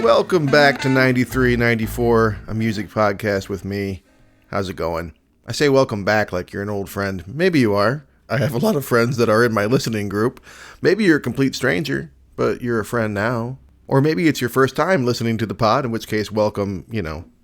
Welcome back to 9394, a music podcast with me. How's it going? I say welcome back like you're an old friend. Maybe you are. I have a lot of friends that are in my listening group. Maybe you're a complete stranger, but you're a friend now. Or maybe it's your first time listening to the pod, in which case, welcome,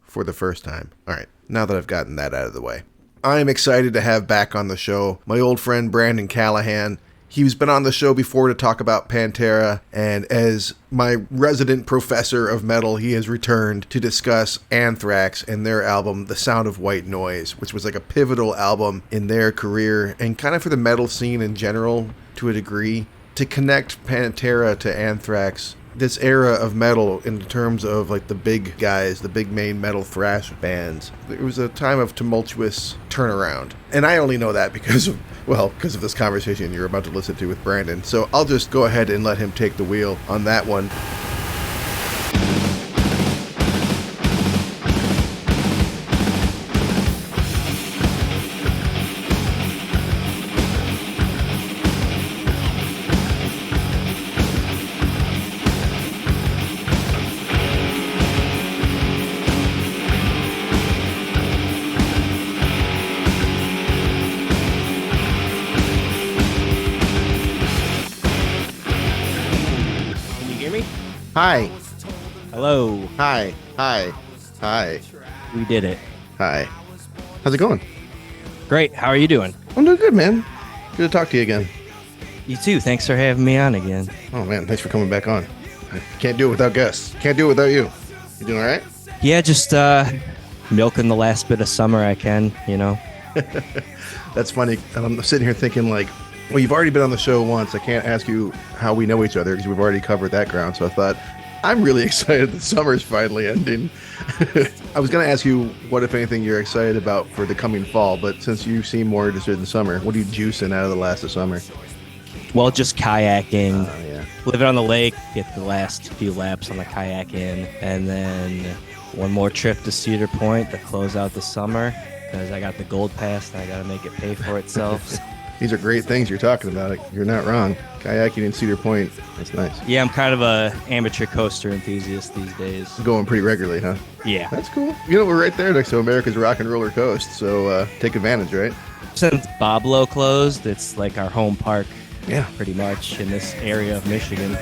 for the first time. All right, now that I've gotten that out of the way. I'm excited to have back on the show my old friend Brandon Callahan. He's been on the show before to talk about Pantera, and as my resident professor of metal, he has returned to discuss Anthrax and their album, The Sound of White Noise, which was like a pivotal album in their career, and kind of for the metal scene in general, to a degree. To connect Pantera to Anthrax, this era of metal in terms of like the big guys, the big main metal thrash bands, it was a time of tumultuous turnaround. And I only know that because of this conversation you're about to listen to with Brandon. So I'll just go ahead and let him take the wheel on that one. Hi. Hello. Hi. We did it. Hi. How's it going? Great. How are you doing? I'm doing good, man. Good to talk to you again. You too. Thanks for having me on again. Oh, man. Thanks for coming back on. I can't do it without guests. Can't do it without you. You doing all right? Yeah, just milking the last bit of summer I can, That's funny. I'm sitting here thinking like, well, you've already been on the show once. I can't ask you how we know each other because we've already covered that ground. So I thought, I'm really excited that summer's finally ending. I was going to ask you what, if anything, you're excited about for the coming fall. But since you seem more interested in summer, what are you juicing out of the last of summer? Well, just kayaking. Yeah. Living on the lake, get the last few laps on the kayak in. And then one more trip to Cedar Point to close out the summer because I got the gold pass and I got to make it pay for itself. These are great things you're talking about. You're not wrong. Kayaking in Cedar Point, that's nice. Yeah, I'm kind of a amateur coaster enthusiast these days. Going pretty regularly, huh? Yeah. That's cool. We're right there next to America's Rock and Roller Coast, so take advantage, right? Since Boblo closed, it's like our home park, yeah, pretty much in this area of Michigan.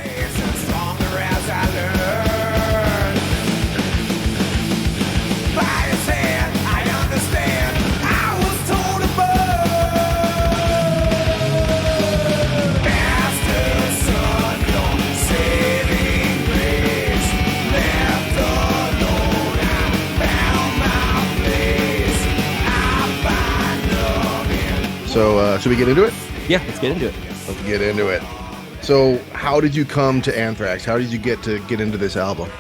So should we get into it? Yeah, let's get into it. Let's get into it. So how did you come to Anthrax? How did you get into this album?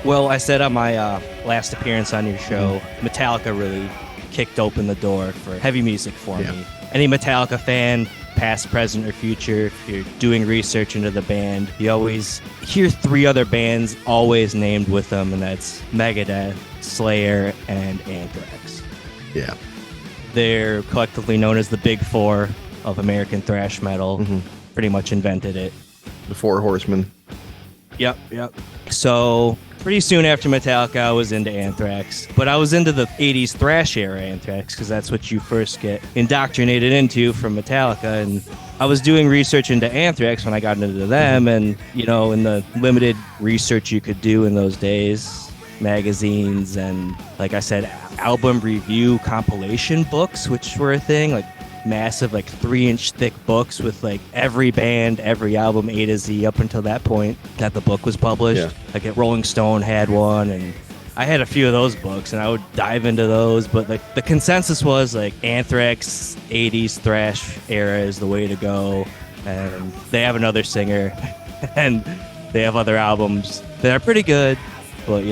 Well, I said on my last appearance on your show, Metallica really kicked open the door for heavy music for me. Any Metallica fan, past, present, or future, if you're doing research into the band, you always hear three other bands always named with them, and that's Megadeth, Slayer, and Anthrax. Yeah. They're collectively known as the Big Four of American thrash metal. Mm-hmm. Pretty much invented it. The Four Horsemen. Yep. So pretty soon after Metallica, I was into Anthrax. But I was into the 80s thrash era Anthrax because that's what you first get indoctrinated into from Metallica. And I was doing research into Anthrax when I got into them. And, in the limited research you could do in those days, magazines and, like I said, album review compilation books, which were a thing, like massive, like 3-inch thick books with like every band, every album A to Z up until that point that the book was published. Yeah. Like Rolling Stone had one, and I had a few of those books, and I would dive into those. But like the consensus was like Anthrax 80s thrash era is the way to go, and they have another singer, and they have other albums that are pretty good. But,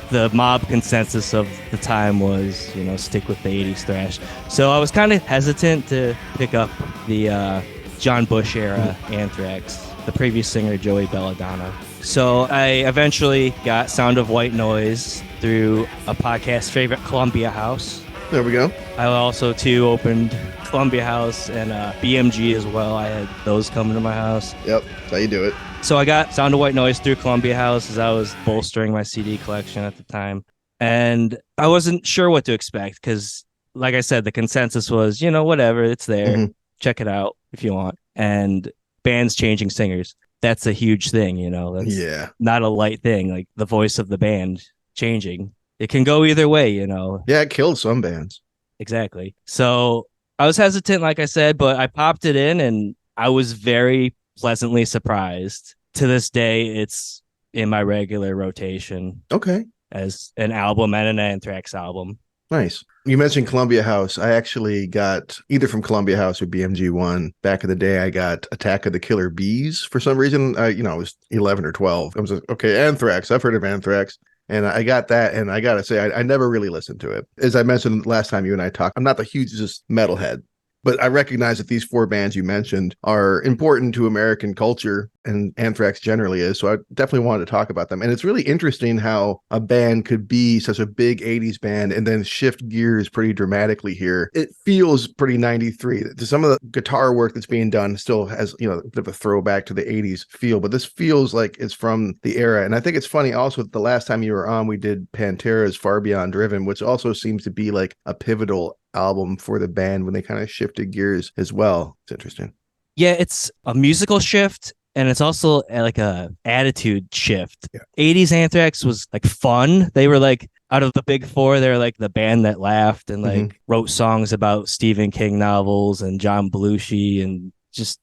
the mob consensus of the time was, stick with the 80s thrash. So I was kind of hesitant to pick up the John Bush era Anthrax, the previous singer, Joey Belladonna. So I eventually got Sound of White Noise through a podcast favorite, Columbia House. There we go. I also, too, opened Columbia House and BMG as well. I had those coming to my house. Yep, that's how you do it. So I got Sound of White Noise through Columbia House as I was bolstering my CD collection at the time. And I wasn't sure what to expect because, like I said, the consensus was, whatever, it's there. Mhm. Check it out if you want. And bands changing singers. That's a huge thing, That's Yeah. not a light thing. Like the voice of the band changing. It can go either way, Yeah, it killed some bands. Exactly. So I was hesitant, like I said, but I popped it in and I was very pleasantly surprised. To this day, it's in my regular rotation Okay. as an album and an Anthrax album. Nice. You mentioned Columbia House. I actually got either from Columbia House or BMG1. Back in the day, I got Attack of the Killer Bees for some reason. I was 11 or 12. I was like, okay, Anthrax. I've heard of Anthrax. And I got that, and I got to say, I never really listened to it. As I mentioned last time you and I talked, I'm not the hugest metalhead, but I recognize that these four bands you mentioned are important to American culture, and Anthrax generally is. So I definitely wanted to talk about them. And it's really interesting how a band could be such a big 80s band and then shift gears pretty dramatically here. It feels pretty 93. Some of the guitar work that's being done still has, a bit of a throwback to the 80s feel, but this feels like it's from the era. And I think it's funny also, the last time you were on, we did Pantera's Far Beyond Driven, which also seems to be like a pivotal album for the band when they kind of shifted gears as well. It's interesting. Yeah, it's a musical shift and it's also like a attitude shift. Yeah. 80s Anthrax was like fun. They were like out of the big four, they're like the band that laughed and like wrote songs about Stephen King novels and John Belushi and just,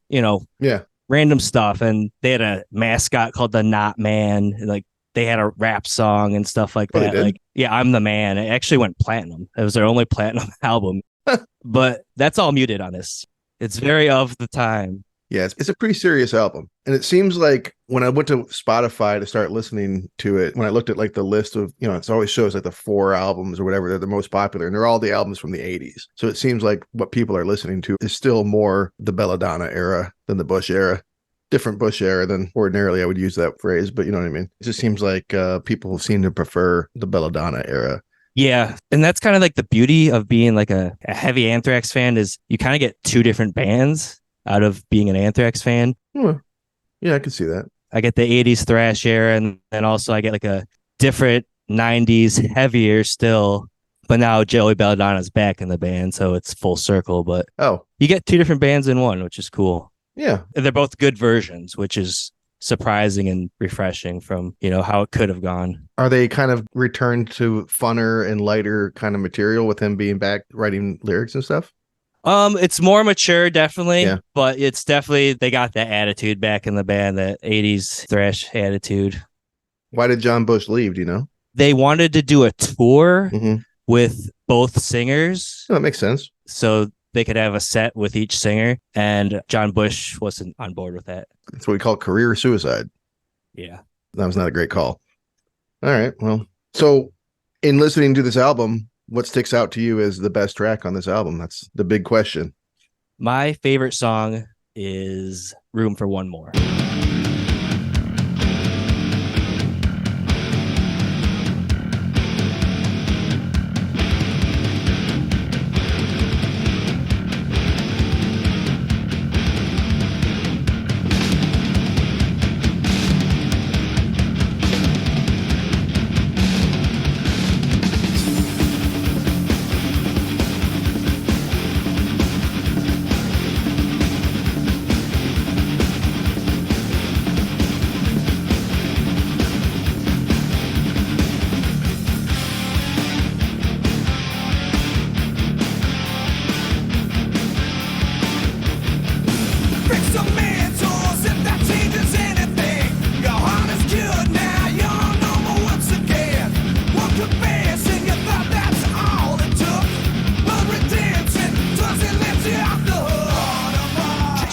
random stuff. And they had a mascot called the Not Man. And, like they had a rap song and stuff like that. Like, yeah, I'm the Man. It actually went platinum. It was their only platinum album. But that's all muted on this. It's very of the time. Yeah, it's a pretty serious album. And it seems like when I went to Spotify to start listening to it, when I looked at like the list of, it always shows like the 4 albums or whatever, they're the most popular. And they're all the albums from the 80s. So it seems like what people are listening to is still more the Belladonna era than the Bush era. Different Bush era than ordinarily I would use that phrase, but you know what I mean? It just seems like people seem to prefer the Belladonna era. Yeah, and that's kind of like the beauty of being like a heavy Anthrax fan is you kind of get 2 different bands out of being an Anthrax fan. Well, yeah, I can see that. I get the 80s thrash era, and then also I get like a different 90s heavier still, but now Joey Belladonna's back in the band, so it's full circle. But you get 2 different bands in one, which is cool. Yeah. And they're both good versions, which is surprising and refreshing from, how it could have gone. Are they kind of returned to funner and lighter kind of material with him being back writing lyrics and stuff? It's more mature, definitely, Yeah. but it's definitely, they got that attitude back in the band, that 80s thrash attitude. Why did John Bush leave? Do you know? They wanted to do a tour with both singers. Oh, that makes sense. So they could have a set with each singer, and John Bush wasn't on board with that. That's what we call career suicide. Yeah. That was not a great call. All right. Well, so in listening to this album, what sticks out to you as the best track on this album? That's the big question. My favorite song is Room for One More.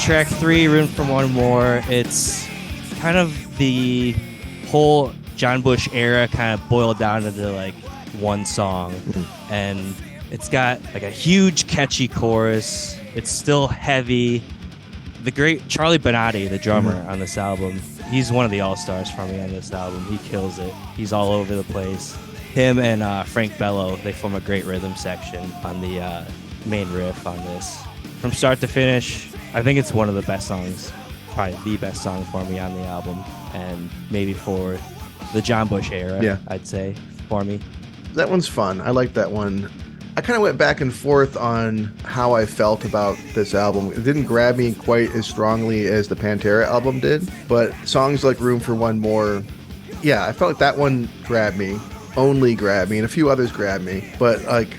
Track 3, Room for One More. It's kind of the whole John Bush era kind of boiled down into like one song. And it's got like a huge catchy chorus. It's still heavy. The great Charlie Benatti, the drummer on this album, he's one of the all-stars for me on this album. He kills it. He's all over the place. Him and Frank Bello, they form a great rhythm section on the main riff on this. From start to finish, I think it's one of the best songs probably the best song for me on the album, and maybe for the John Bush era, Yeah. I'd say, for me. That one's fun. I like that one. I kind of went back and forth on how I felt about this album. It didn't grab me quite as strongly as the Pantera album did, but songs like Room for One More, yeah, I felt like that one grabbed me, only grabbed me, and a few others grabbed me. But like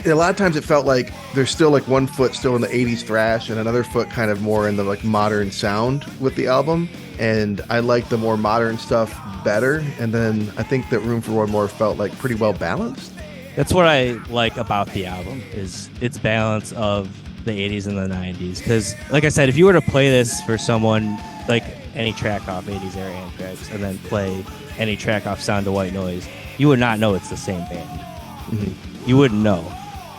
a lot of times it felt like there's still like one foot still in the 80s thrash and another foot kind of more in the like modern sound with the album. And I like the more modern stuff better. And then I think that Room for One More felt like pretty well balanced. That's what I like about the album, is its balance of the 80s and the 90s. Because, like I said, if you were to play this for someone, like any track off 80s era Anthrax, and then play any track off Sound of White Noise, you would not know it's the same band. Mm-hmm. You wouldn't know.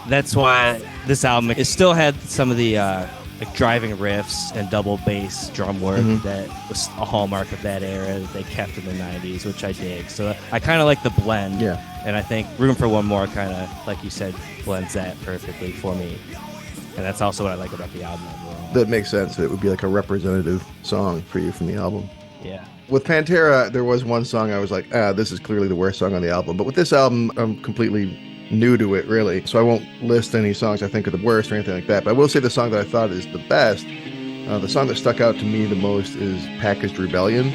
That's why this album, it still had some of the like driving riffs and double bass drum work that was a hallmark of that era that they kept in the 90s, which I dig. So I kind of like the blend. Yeah. And I think Room for One More kind of, like you said, blends that perfectly for me. And that's also what I like about the album overall. That makes sense. It would be like a representative song for you from the album. Yeah. With Pantera, there was one song I was like, this is clearly the worst song on the album. But with this album, I'm completely new to it, really. So I won't list any songs I think are the worst or anything like that. But I will say the song that I thought is the best, the song that stuck out to me the most is Packaged Rebellion.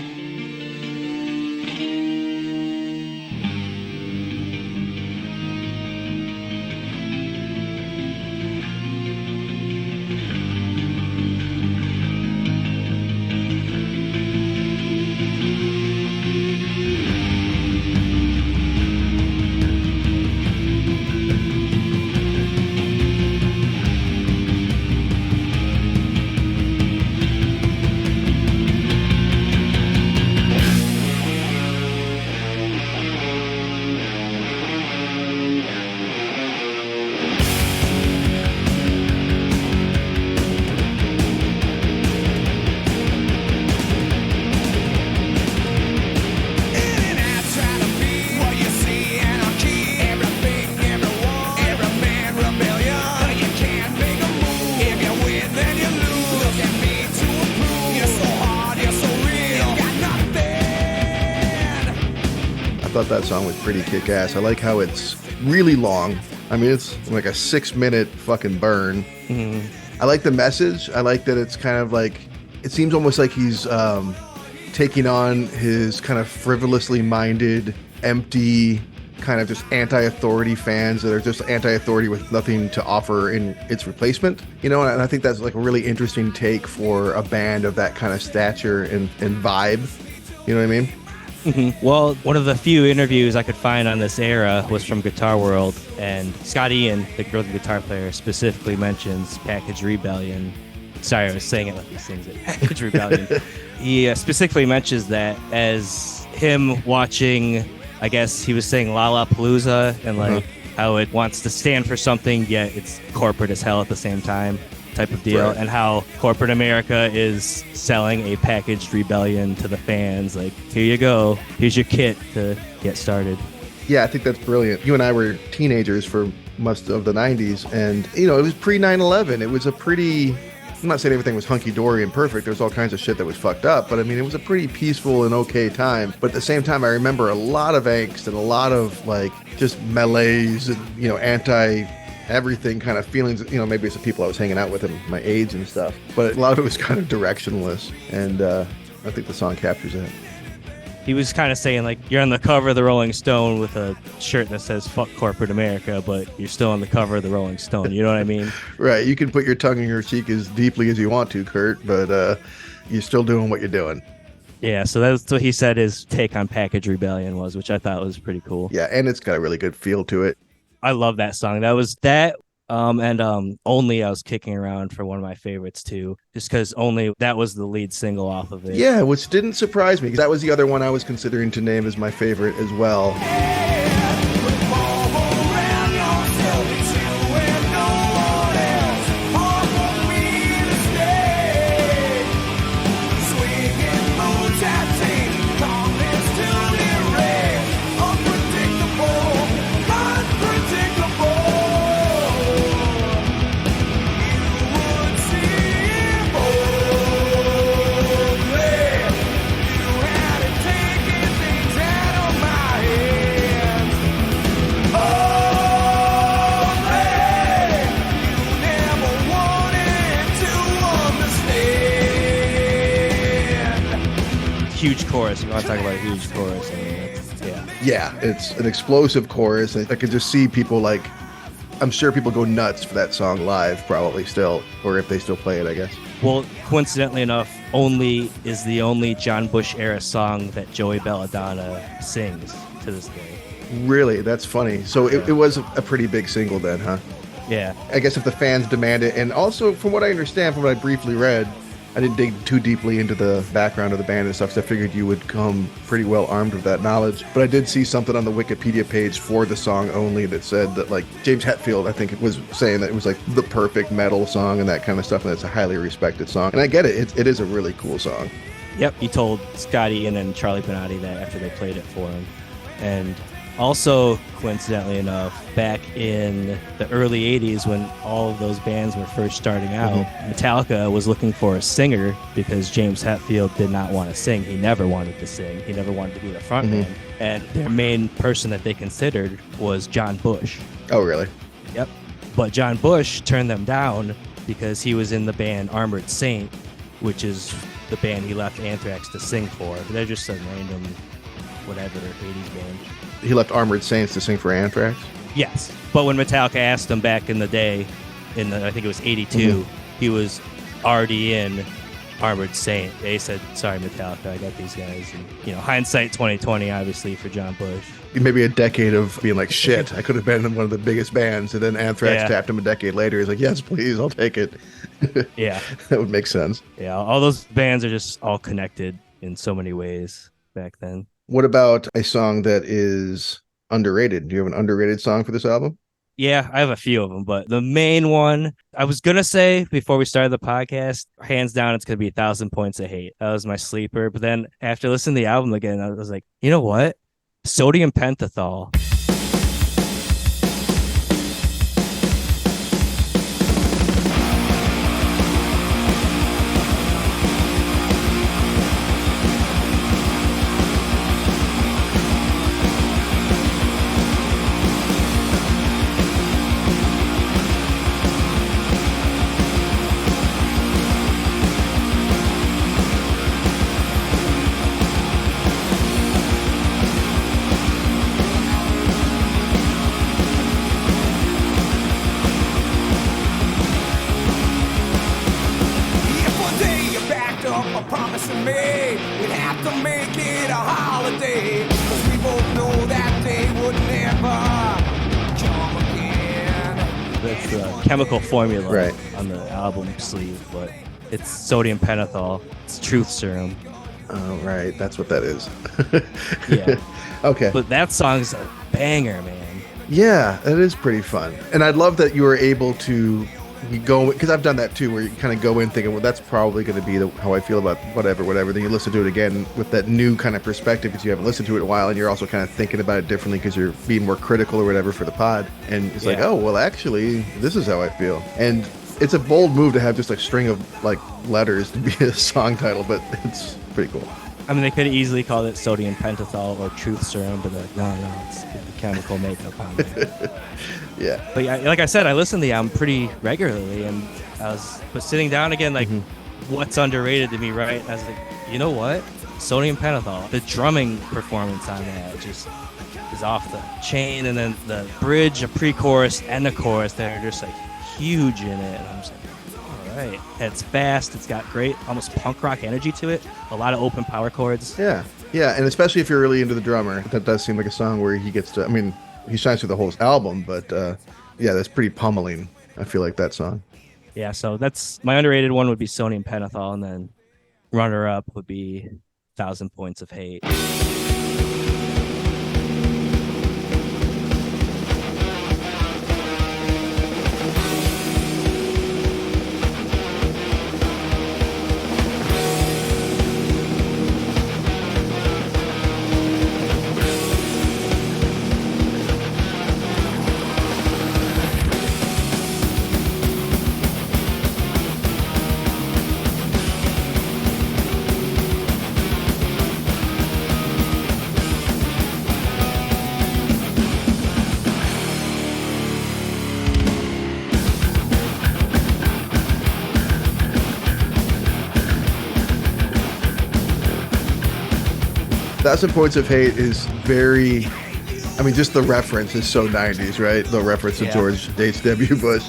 Thought that song was pretty kick-ass. I like how it's really long. I mean, it's like a 6-minute fucking burn. Mm-hmm. I like the message. I like that it's kind of like, it seems almost like he's taking on his kind of frivolously minded, empty, kind of just anti-authority fans that are just anti-authority with nothing to offer in its replacement. You know, and I think that's like a really interesting take for a band of that kind of stature and vibe. You know what I mean? Mm-hmm. Well, one of the few interviews I could find on this era was from Guitar World, and Scott Ian, the rhythm guitar player, specifically mentions Package Rebellion. Sorry, I was saying it like he sings it. Package Rebellion. He specifically mentions that as him watching, I guess he was saying Lollapalooza, and like how it wants to stand for something, yet it's corporate as hell at the same time. Type of deal, right. And how corporate America is selling a packaged rebellion to the fans. Like, here you go, here's your kit to get started. Yeah, I think that's brilliant. You and I were teenagers for most of the 90s, and you know, it was pre 9/11. It was a pretty, I'm not saying everything was hunky-dory and perfect. There was all kinds of shit that was fucked up, but I mean, it was a pretty peaceful and okay time. But at the same time, I remember a lot of angst and a lot of like just malaise and, you know, everything kind of feelings, you know, maybe it's the people I was hanging out with and my age and stuff, but a lot of it was kind of directionless, and I think the song captures that. He was kind of saying, like, you're on the cover of the Rolling Stone with a shirt that says fuck corporate America, but you're still on the cover of the Rolling Stone. You know what I mean? Right. You can put your tongue in your cheek as deeply as you want to, Kurt, but you're still doing what you're doing. Yeah, so that's what he said his take on Package Rebellion was, which I thought was pretty cool. Yeah, and it's got a really good feel to it. I love that song. That was that, and Only I was kicking around for one of my favorites too, just because Only, that was the lead single off of it. Yeah, which didn't surprise me. That was the other one I was considering to name as my favorite as well. chorus. You want to talk about a huge chorus? I mean, yeah. Yeah, it's an explosive chorus. I could just see people like, I'm sure people go nuts for that song live, probably still, or if they still play it, I guess. Well, coincidentally enough, Only is the only John Bush era song that Joey Belladonna sings to this day. Really? That's funny. So it was a pretty big single then, huh? Yeah. I guess if the fans demand it, and also from what I understand, from what I briefly read, I didn't dig too deeply into the background of the band and stuff, so I figured you would come pretty well armed with that knowledge. But I did see something on the Wikipedia page for the song Only that said that, like, James Hetfield, I think it was saying that it was, like, the perfect metal song and that kind of stuff, and it's a highly respected song. And I get it. It is a really cool song. Yep, he told Scott Ian and Charlie Benatti that after they played it for him. And also, coincidentally enough, back in the early 80s when all of those bands were first starting out, Metallica was looking for a singer because James Hetfield did not want to sing. He never wanted to sing. He never wanted to be the front man. And their main person that they considered was John Bush. Oh, really? Yep. But John Bush turned them down because he was in the band Armored Saint, which is the band he left Anthrax to sing for. They're just a random, whatever, 80s band. He left Armored Saints to sing for Anthrax? Yes. But when Metallica asked him back in the day, I think it was 82, he was already in Armored Saint. They said, sorry, Metallica, I got these guys. And, hindsight 2020, obviously, for John Bush. Maybe a decade of being like, shit, I could have been in one of the biggest bands. And then Anthrax tapped him a decade later. He's like, yes, please, I'll take it. Yeah. That would make sense. Yeah, all those bands are just all connected in so many ways back then. What about a song that is underrated? Do you have an underrated song for this album? Yeah, I have a few of them, but the main one, I was going to say before we started the podcast, hands down, it's going to be 1,000 Points of Hate. That was my sleeper. But then after listening to the album again, I was like, you know what? Sodium Pentothal. Chemical Formula on the album sleeve, but it's Sodium Pentothal. It's Truth Serum. Oh, right. That's what that is. Yeah. Okay. But that song's a banger, man. Yeah, it is pretty fun. And I love that you were able to go, because I've done that too, where you kind of go in thinking, well, that's probably going to be how I feel about whatever. Then you listen to it again with that new kind of perspective because you haven't listened to it in a while, and you're also kind of thinking about it differently because you're being more critical or whatever for the pod. And it's like, oh, well, actually, this is how I feel. And it's a bold move to have just a string of like letters to be a song title, but it's pretty cool. I mean, they could have easily called it Sodium Pentothal or Truth Serum, but like, no, it's the chemical makeup on there. Yeah. But yeah, like I said, I listen to the album pretty regularly, and but sitting down again, like, what's underrated to me, right? And I was like, you know what? Sodium Pentothal. The drumming performance on that just is off the chain, and then the bridge, a pre-chorus, and the chorus that are just like huge in it. And I'm just like, all right. It's fast. It's got great, almost punk rock energy to it. A lot of open power chords. Yeah. Yeah, and especially if you're really into the drummer, that does seem like a song where he gets to, I mean, he shines through the whole album, but yeah, that's pretty pummeling. I feel like that song. Yeah, so that's my underrated one would be Sodium Pentothal, and then runner-up would be 1,000 Points of Hate. 1,000 Points of Hate is very, I mean, just the reference is so 90s, right? The reference to George H.W. Bush.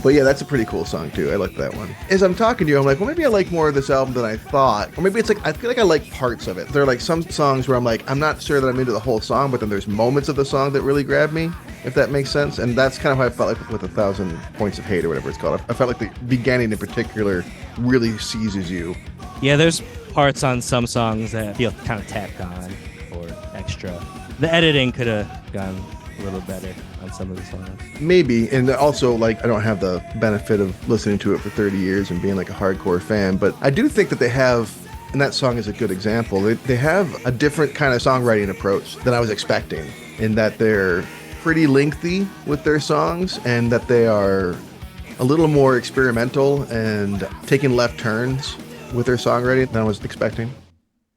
But yeah, that's a pretty cool song too. I like that one. As I'm talking to you, I'm like, well, maybe I like more of this album than I thought. Or maybe it's like, I feel like I like parts of it. There are like some songs where I'm like, I'm not sure that I'm into the whole song, but then there's moments of the song that really grab me, if that makes sense. And that's kind of how I felt like with 1,000 Points of Hate or whatever it's called. I felt like the beginning in particular really seizes you. Yeah, there's parts on some songs that feel kind of tacked on or extra. The editing could have gone a little better on some of the songs. Maybe, and also, like, I don't have the benefit of listening to it for 30 years and being like a hardcore fan, but I do think that they have, and that song is a good example, they have a different kind of songwriting approach than I was expecting, in that they're pretty lengthy with their songs and that they are a little more experimental and taking left turns with their songwriting than I was expecting.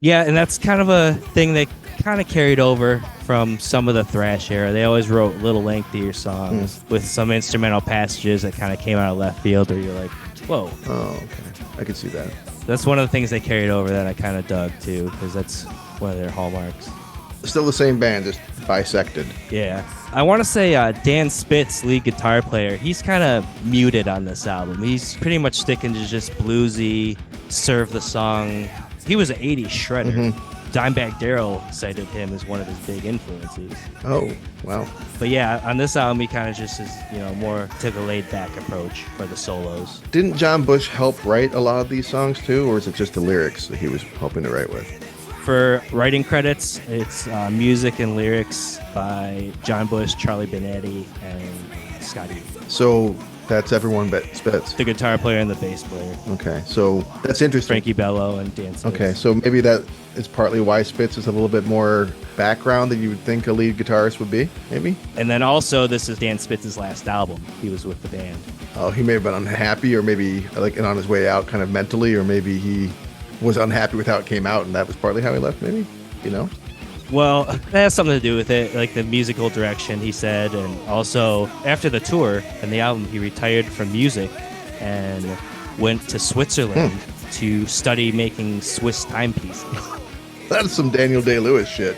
Yeah, and that's kind of a thing they kind of carried over from some of the thrash era. They always wrote little lengthier songs with some instrumental passages that kind of came out of left field, or you're like, whoa. Oh, okay. I can see that. That's one of the things they carried over that I kind of dug too, because that's one of their hallmarks. Still the same band, just bisected. Yeah. I want to say Dan Spitz, lead guitar player, he's kind of muted on this album. He's pretty much sticking to just bluesy, serve the song. He was an 80s shredder. Dimebag Darrell cited him as one of his big influences. Oh, wow. But yeah, on this album, he kind of just is, more to the laid-back approach for the solos. Didn't John Bush help write a lot of these songs too, or is it just the lyrics that he was helping to write with? For writing credits, it's music and lyrics by John Bush, Charlie Benetti, and Scotty. So that's everyone but Spitz. The guitar player and the bass player. Okay, so that's interesting. Frankie Bello and Dan Spitz. Okay, so maybe that is partly why Spitz is a little bit more background than you would think a lead guitarist would be, maybe? And then also, this is Dan Spitz's last album. He was with the band. Oh, he may have been unhappy, or maybe like on his way out kind of mentally, or maybe he was unhappy with how it came out, and that was partly how he left, maybe? You know? Well, that has something to do with it, like the musical direction, he said, and also after the tour and the album, he retired from music and went to Switzerland to study making Swiss timepieces. That's some Daniel Day-Lewis shit.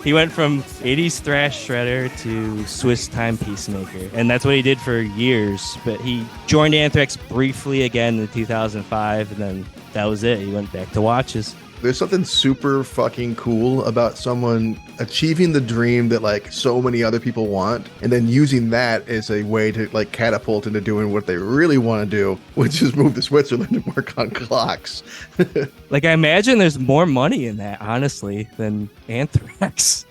He went from 80s thrash shredder to Swiss timepiece maker, and that's what he did for years. But he joined Anthrax briefly again in 2005, and then that was it. He went back to watches. There's something super fucking cool about someone achieving the dream that like so many other people want, and then using that as a way to like catapult into doing what they really want to do, which is move to Switzerland and work on clocks. Like, I imagine there's more money in that, honestly, than Anthrax.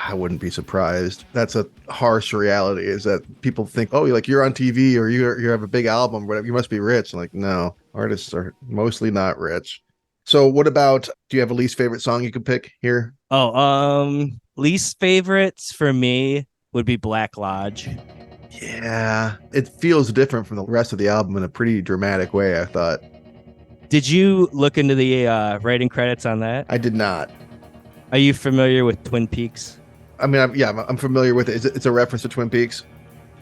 I wouldn't be surprised. That's a harsh reality, is that people think, oh, like you're on TV or you have a big album, whatever, you must be rich. Like, no, artists are mostly not rich. So what about, do you have a least favorite song you could pick here? Least favorites for me would be Black Lodge. Yeah, it feels different from the rest of the album in a pretty dramatic way, I thought. Did you look into the writing credits on that? I did not. Are you familiar with Twin Peaks? I mean, I'm familiar with it. It's a reference to Twin Peaks?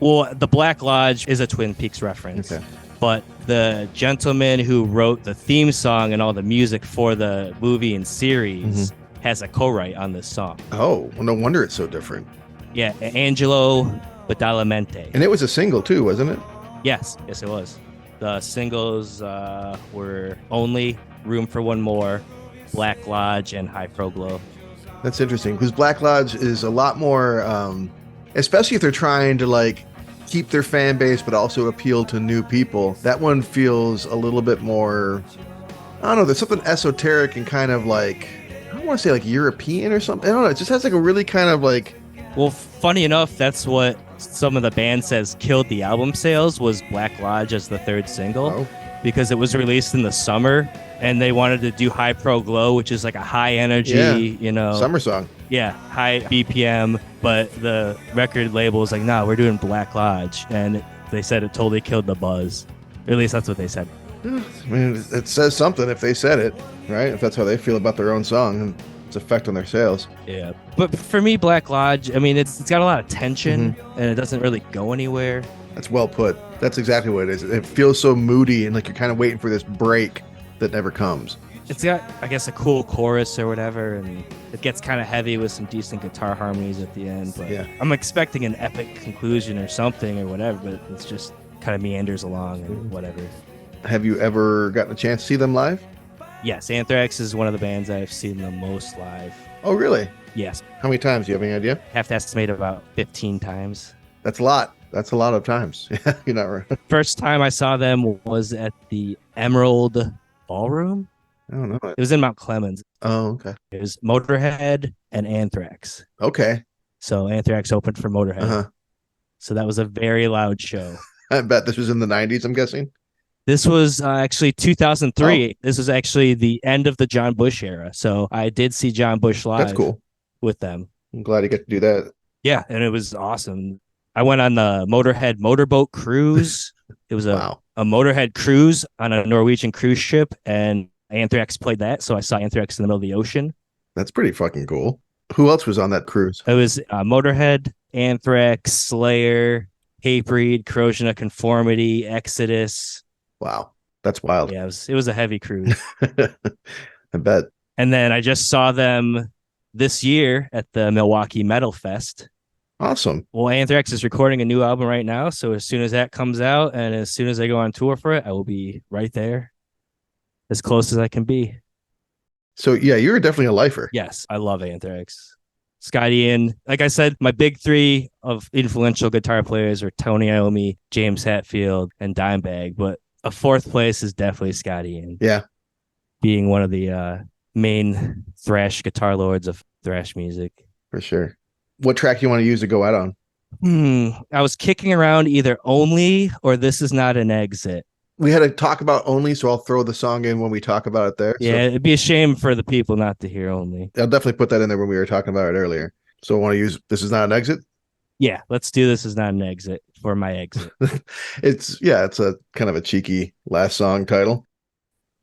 Well, the Black Lodge is a Twin Peaks reference. Okay. But the gentleman who wrote the theme song and all the music for the movie and series has a co-write on this song. Oh, well, no wonder it's so different. Yeah, Angelo Badalamenti. And it was a single too, wasn't it? Yes, it was. The singles were Only, Room for One More, Black Lodge, and High Pro Glow. That's interesting, because Black Lodge is a lot more, especially if they're trying to like keep their fan base but also appeal to new people. That one feels a little bit more, I don't know, there's something esoteric and kind of like, I don't want to say like European or something. I don't know, it just has like a really kind of like... Well, funny enough, that's what some of the band says killed the album sales, was Black Lodge as the third single, because it was released in the summer and they wanted to do High Pro Glow, which is like a high energy, summer song. Yeah, high BPM, but the record label was like, no, we're doing Black Lodge. And they said it totally killed the buzz. Or at least that's what they said. I mean, it says something if they said it, right? If that's how they feel about their own song and its effect on their sales. Yeah. But for me, Black Lodge, I mean, it's got a lot of tension and it doesn't really go anywhere. That's well put. That's exactly what it is. It feels so moody and like you're kind of waiting for this break that never comes. It's got, I guess, a cool chorus or whatever, and it gets kind of heavy with some decent guitar harmonies at the end. But Yeah. I'm expecting an epic conclusion or something or whatever, but it's just kind of meanders along and whatever. Have you ever gotten a chance to see them live? Yes, Anthrax is one of the bands I've seen the most live. Oh, really? Yes. How many times? Do you have any idea? Have to estimate about 15 times. That's a lot. That's a lot of times. Yeah, you're not right. First time I saw them was at the Emerald Ballroom. I don't know. It was in Mount Clemens. Oh, okay. It was Motorhead and Anthrax. Okay. So Anthrax opened for Motorhead. Uh-huh. So that was a very loud show. I bet this was in the 90s, I'm guessing. This was actually 2003. Oh. This was actually the end of the John Bush era. So I did see John Bush live. That's cool. With them. I'm glad you get to do that. Yeah, and it was awesome. I went on the Motorhead motorboat cruise. It was a Motorhead cruise on a Norwegian cruise ship, and Anthrax played that. So I saw Anthrax in the middle of the ocean. That's pretty fucking cool. Who else was on that cruise? It was Motorhead, Anthrax, Slayer, Hatebreed, Corrosion of Conformity, Exodus. Wow, that's wild. Yeah, it was a heavy cruise. I bet. And then I just saw them this year at the Milwaukee Metal Fest. Awesome. Well, Anthrax is recording a new album right now, so as soon as that comes out and as soon as I go on tour for it, I will be right there, as close as I can be. So, yeah, you're definitely a lifer. Yes, I love Anthrax. Scott Ian, like I said, my big three of influential guitar players are Tony Iommi, James Hetfield, and Dimebag, but a fourth place is definitely Scott Ian. Yeah. Being one of the main thrash guitar lords of thrash music. For sure. What track do you want to use to go out on? I was kicking around either Only or This Is Not an Exit. We had to talk about Only, so I'll throw the song in when we talk about it there. Yeah, so it'd be a shame for the people not to hear Only. I'll definitely put that in there when we were talking about it earlier. So I want to use This Is Not an Exit? Yeah, let's do This Is Not an Exit for my exit. It's a kind of a cheeky last song title.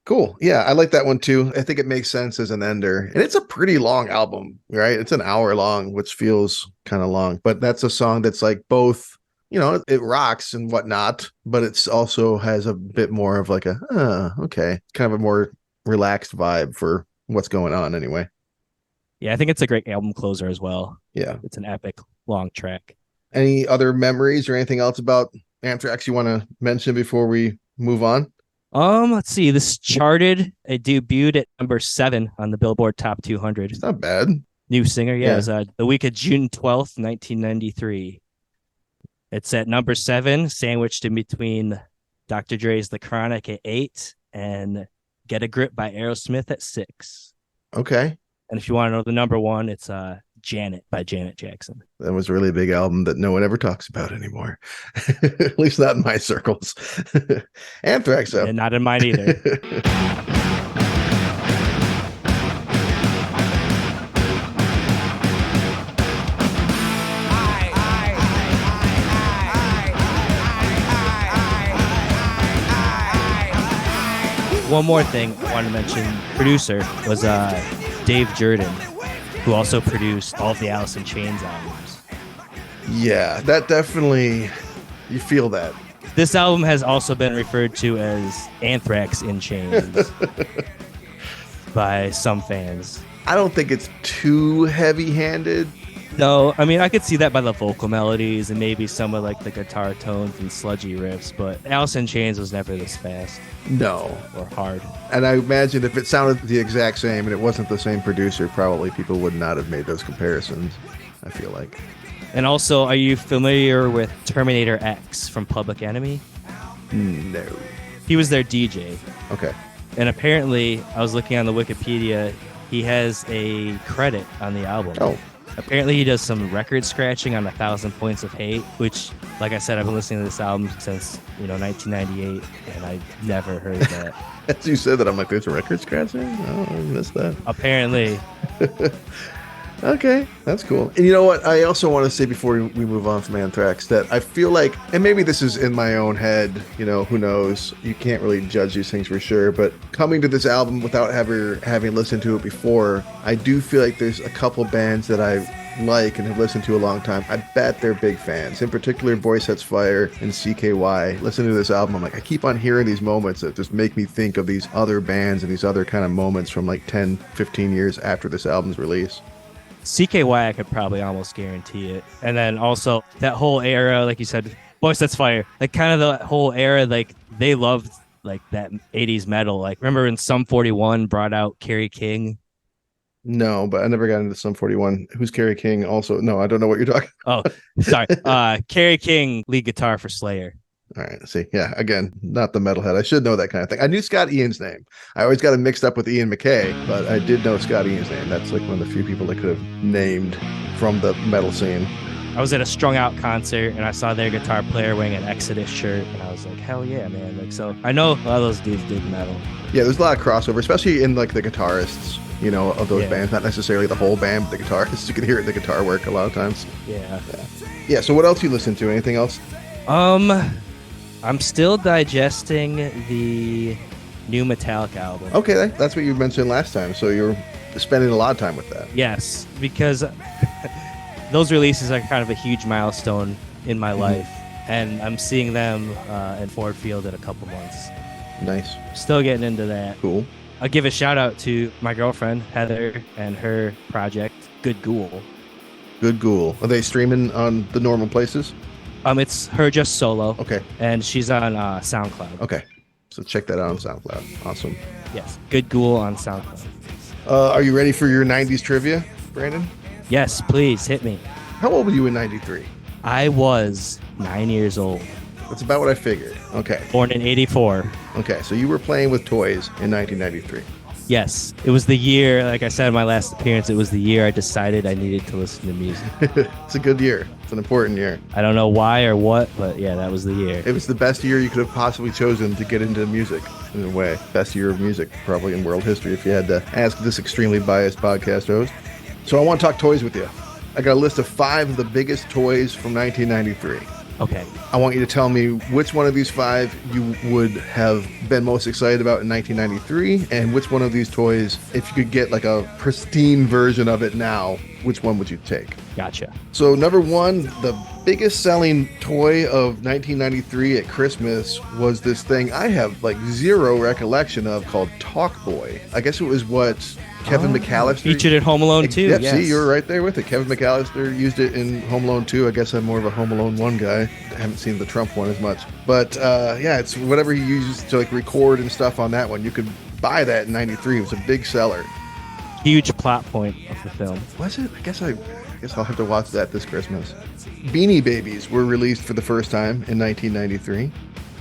Cool. Yeah, I like that one too. I think it makes sense as an ender. And it's a pretty long album, right? It's an hour long, which feels kind of long. But that's a song that's like both, it rocks and whatnot, but it's also has a bit more of like okay, kind of a more relaxed vibe for what's going on anyway. Yeah, I think it's a great album closer as well. Yeah. It's an epic long track. Any other memories or anything else about Anthrax you want to mention before we move on? Let's see. This charted. It debuted at number 7 on the Billboard Top 200. It's not bad. New singer. Yeah. Yeah. It was the week of June 12th, 1993. It's at number 7, sandwiched in between Dr. Dre's The Chronic at 8 and Get a Grip by Aerosmith at 6. Okay. And if you want to know the number 1, it's Janet by Janet Jackson. That was a really big album that no one ever talks about anymore. At least not in my circles. Anthrax, though. And not in mine either. One more thing I want to mention, producer was Dave Jordan, who also produced all of the Alice in Chains albums. Yeah, that definitely, you feel that. This album has also been referred to as Anthrax in Chains by some fans. I don't think it's too heavy-handed. No, I mean, I could see that by the vocal melodies and maybe some of like the guitar tones and sludgy riffs, but Alice in Chains was never this fast. No. Or hard. And I imagine if it sounded the exact same and it wasn't the same producer, probably people would not have made those comparisons, I feel like. And also, are you familiar with Terminator X from Public Enemy? No. He was their DJ. Okay. And apparently, I was looking on the Wikipedia, he has a credit on the album. Oh. Apparently, he does some record scratching on 1,000 Points of Hate, which, like I said, I've been listening to this album since 1998, and I've never heard that. As you said that, I'm like, there's a record scratching? Oh, I missed that. Apparently. Okay, that's cool. And you know what? I also want to say before we move on from Anthrax that I feel like, and maybe this is in my own head, who knows? You can't really judge these things for sure. But coming to this album without having listened to it before, I do feel like there's a couple bands that I like and have listened to a long time, I bet they're big fans. In particular, Boy Sets Fire and CKY. Listening to this album, I'm like, I keep on hearing these moments that just make me think of these other bands and these other kind of moments from like 10, 15 years after this album's release. CKY, I could probably almost guarantee it. And then also that whole era, like you said, Boy Sets Fire, like kind of the whole era, like they loved like that 80s metal. Like remember when Sum 41 brought out Kerry King? No, but I never got into Sum 41. Who's Kerry King? Also, no, I don't know what you're talking. Oh, sorry. Kerry King, lead guitar for Slayer. All right, see, yeah, again, not the metalhead. I should know that kind of thing. I knew Scott Ian's name. I always got him mixed up with Ian McKay, but I did know Scott Ian's name. That's like one of the few people I could have named from the metal scene. I was at a Strung Out concert and I saw their guitar player wearing an Exodus shirt, and I was like, hell yeah, man. Like, so I know a lot of those dudes dig metal. Yeah, there's a lot of crossover, especially in like the guitarists, you know, of those bands. Not necessarily the whole band, but the guitarists. You can hear it in the guitar work a lot of times. Yeah. So what else do you listen to? Anything else? I'm still digesting the new Metallica album. Okay, that's what you mentioned last time. So you're spending a lot of time with that. Yes, because those releases are kind of a huge milestone in my life, and I'm seeing them in Ford Field in a couple months. Nice. Still getting into that. Cool. I'll give a shout out to my girlfriend, Heather, and her project, Good Ghoul. Good Ghoul. Are they streaming on the normal places? It's her just solo. Okay. And she's on SoundCloud. Okay. So check that out on SoundCloud. Awesome. Yes. Good Ghoul on SoundCloud. Are you ready for your 90s trivia, Brandon? Yes, please. Hit me. How old were you in 93? I was 9 years old. That's about what I figured. Okay. Born in 84. Okay. So you were playing with toys in 1993. Yes. It was the year, like I said in my last appearance, it was the year I decided I needed to listen to music. It's a good year. It's an important year. I don't know why or what, but yeah, that was the year. It was the best year you could have possibly chosen to get into music, in a way. Best year of music, probably in world history, if you had to ask this extremely biased podcast host. So I want to talk toys with you. I got a list of 5 of the biggest toys from 1993. Okay. I want you to tell me which one of these 5 you would have been most excited about in 1993, and which one of these toys, if you could get like a pristine version of it now, which one would you take? Gotcha. So number 1, the biggest selling toy of 1993 at Christmas was this thing I have like zero recollection of called Talk Boy. I guess it was what Kevin McAllister featured in Home Alone 2. Yep, yes. See, you were right there with it. Kevin McAllister used it in Home Alone 2. I guess I'm more of a Home Alone 1 guy. I haven't seen the Trump one as much. But yeah, it's whatever he used to like record and stuff on that one. You could buy that in 93. It was a big seller. Huge plot point of the film. Was it? I guess I'll have to watch that this Christmas. Beanie Babies were released for the first time in 1993.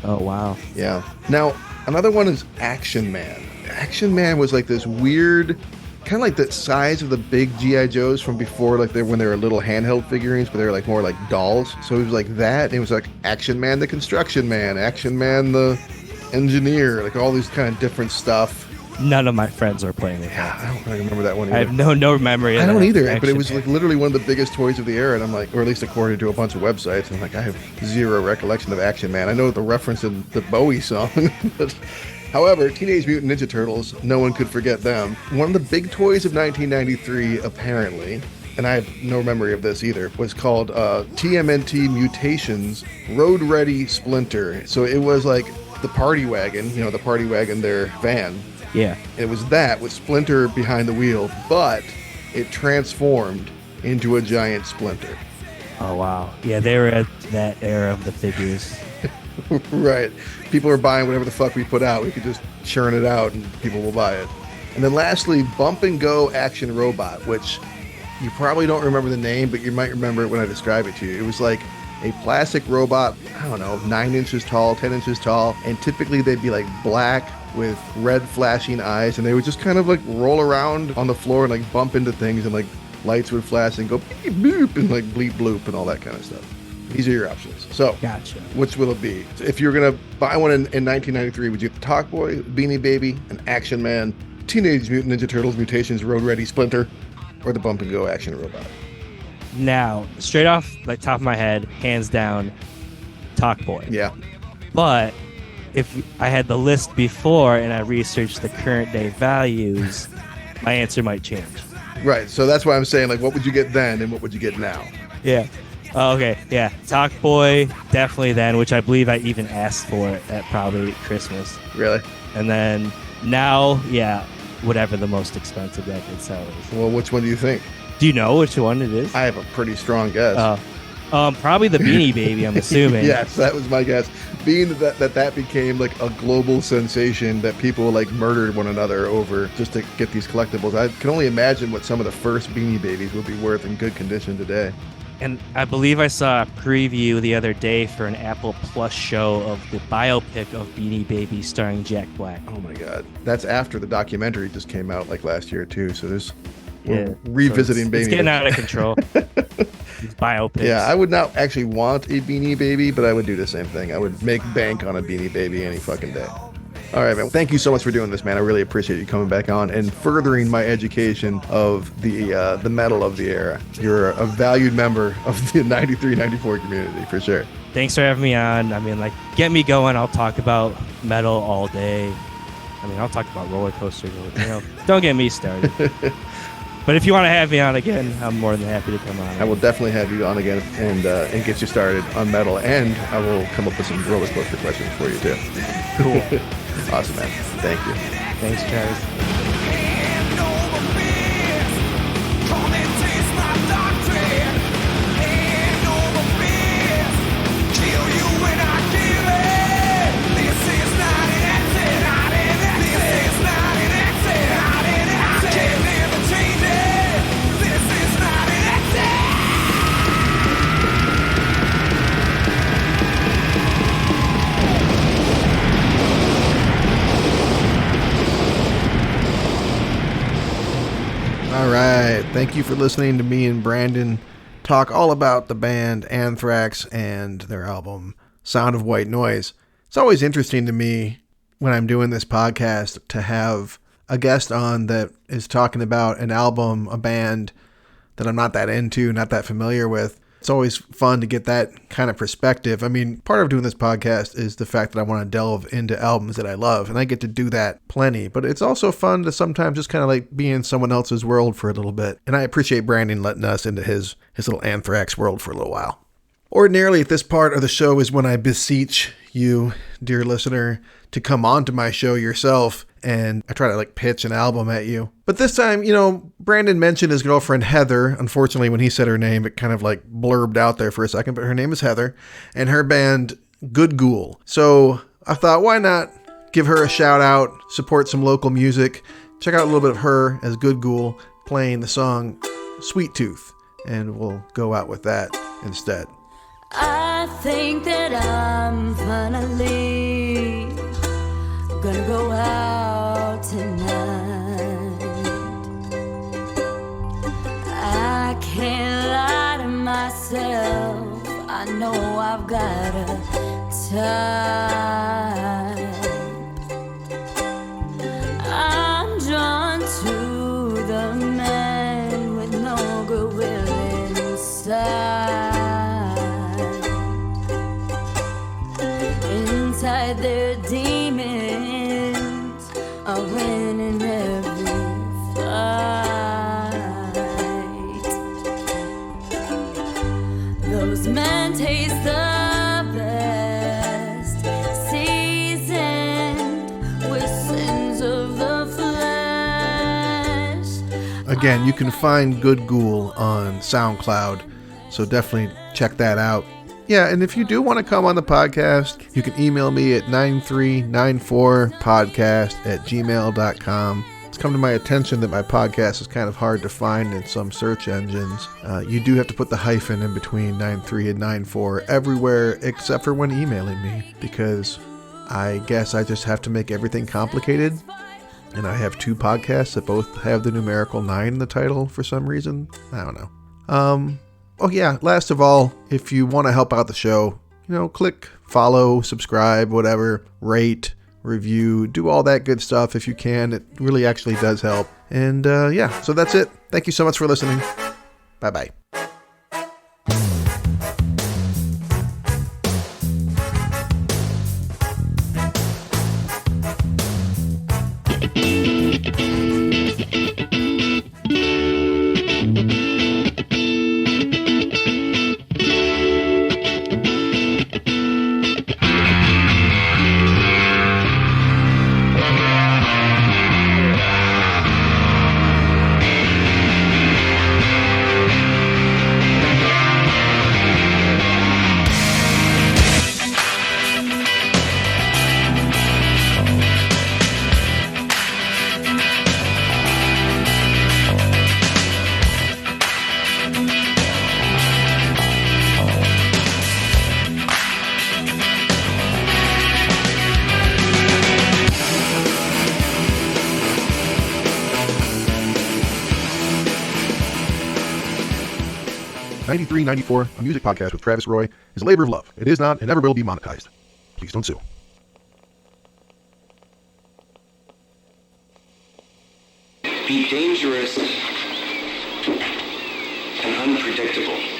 Oh, wow. Yeah. Now, another one is Action Man. Action Man was like this weird, kind of like the size of the big G.I. Joes from before, like when they were little handheld figurines, but they were like more like dolls. So it was like that. And it was like Action Man the Construction Man, Action Man the Engineer, like all these kind of different stuff. None of my friends are playing with that. I don't really remember that one either. I have no memory of that. I don't either, Action but it was Man. like literally one of the biggest toys of the era, and I'm like, or at least according to a bunch of websites, and I'm like, I have zero recollection of Action Man. I know the reference in the Bowie song, but however, Teenage Mutant Ninja Turtles, no one could forget them. One of the big toys of 1993, apparently, and I have no memory of this either, was called TMNT Mutations Road Ready Splinter. So it was like the Party Wagon, you know, the Party Wagon, their van. Yeah. It was that with Splinter behind the wheel, but it transformed into a giant Splinter. Oh, wow. Yeah, they were at that era of the figures. Right. People are buying whatever the fuck we put out. We could just churn it out and people will buy it. And then lastly, Bump and Go Action Robot, which you probably don't remember the name, but you might remember it when I describe it to you. It was like a plastic robot, I don't know, 9 inches tall, 10 inches tall, and typically they'd be like black with red flashing eyes, and they would just kind of like roll around on the floor and like bump into things, and like lights would flash and go beep boop and like bleep bloop and all that kind of stuff. These are your options. So, gotcha. Which will it be? If you're gonna buy one in 1993, would you get the Talk Boy, Beanie Baby, an Action Man, Teenage Mutant Ninja Turtles Mutations Road Ready Splinter, or the Bump and Go Action Robot? Now, straight off the top of my head, hands down, Talk Boy. Yeah. But if I had the list before and I researched the current day values, my answer might change. Right. So that's why I'm saying, like, what would you get then and what would you get now? Yeah. Oh, okay. Yeah. Talk Boy, definitely then, which I believe I even asked for it at probably Christmas. Really? And then now, yeah, whatever the most expensive record sell is. Well, which one do you think? Do you know which one it is? I have a pretty strong guess. Probably the Beanie Baby, I'm assuming. Yes, that was my guess. Being that became like a global sensation that people like murdered one another over just to get these collectibles. I can only imagine what some of the first Beanie Babies would be worth in good condition today. And I believe I saw a preview the other day for an Apple Plus show of the biopic of Beanie Baby starring Jack Black. Oh my God. That's after the documentary just came out like last year too. So we're Yeah, revisiting so Baby. It's getting out of control. These biopics. Yeah, I would not actually want a Beanie Baby, but I would do the same thing. I would make bank on a Beanie Baby any fucking day. All right, man. Thank you so much for doing this, man. I really appreciate you coming back on and furthering my education of the metal of the era. You're a valued member of the 93, 94 community, for sure. Thanks for having me on. I mean, like, get me going. I'll talk about metal all day. I mean, I'll talk about roller coasters. Don't get me started. But if you want to have me on again, I'm more than happy to come on. I will definitely have you on again and get you started on metal, and I will come up with some roller coaster questions for you too. Cool. Awesome, man. Thank you. Thanks, Travis. All right. Thank you for listening to me and Brandon talk all about the band Anthrax and their album Sound of White Noise. It's always interesting to me when I'm doing this podcast to have a guest on that is talking about an album, a band that I'm not that into, not that familiar with. It's always fun to get that kind of perspective. I mean, part of doing this podcast is the fact that I want to delve into albums that I love, and I get to do that plenty. But it's also fun to sometimes just kind of like be in someone else's world for a little bit. And I appreciate Brandon letting us into his little Anthrax world for a little while. Ordinarily, at this part of the show is when I beseech you, dear listener, to come on to my show yourself, and I try to like pitch an album at you. But this time, Brandon mentioned his girlfriend Heather. Unfortunately, when he said her name, it kind of like blurbed out there for a second, but her name is Heather, and her band Good Ghoul. So I thought, why not give her a shout out, support some local music, check out a little bit of her as Good Ghoul playing the song Sweet Tooth, and we'll go out with that instead. I think that I'm finally gonna go out tonight. I can't lie to myself, I know I've got a type. I'm drawn to the man with no goodwill inside. Inside their demons are winning every fight. Those men taste the best, seasoned with sins of the flesh. Again, you can find Good Ghoul on SoundCloud, so definitely check that out. Yeah, and if you do want to come on the podcast, you can email me at 9394podcast@gmail.com. It's come to my attention that my podcast is kind of hard to find in some search engines. You do have to put the hyphen in between 93 and 94 everywhere except for when emailing me, because I guess I just have to make everything complicated. And I have two podcasts that both have the numerical 9 in the title for some reason. I don't know. Oh yeah, last of all, if you want to help out the show, click follow, subscribe, whatever, rate, review, do all that good stuff if you can. It really actually does help. And yeah, so that's it. Thank you so much for listening. Bye-bye. 9394, a music podcast with Travis Roy, is a labor of love. It is not and never will be monetized. Please don't sue. Be dangerous and unpredictable.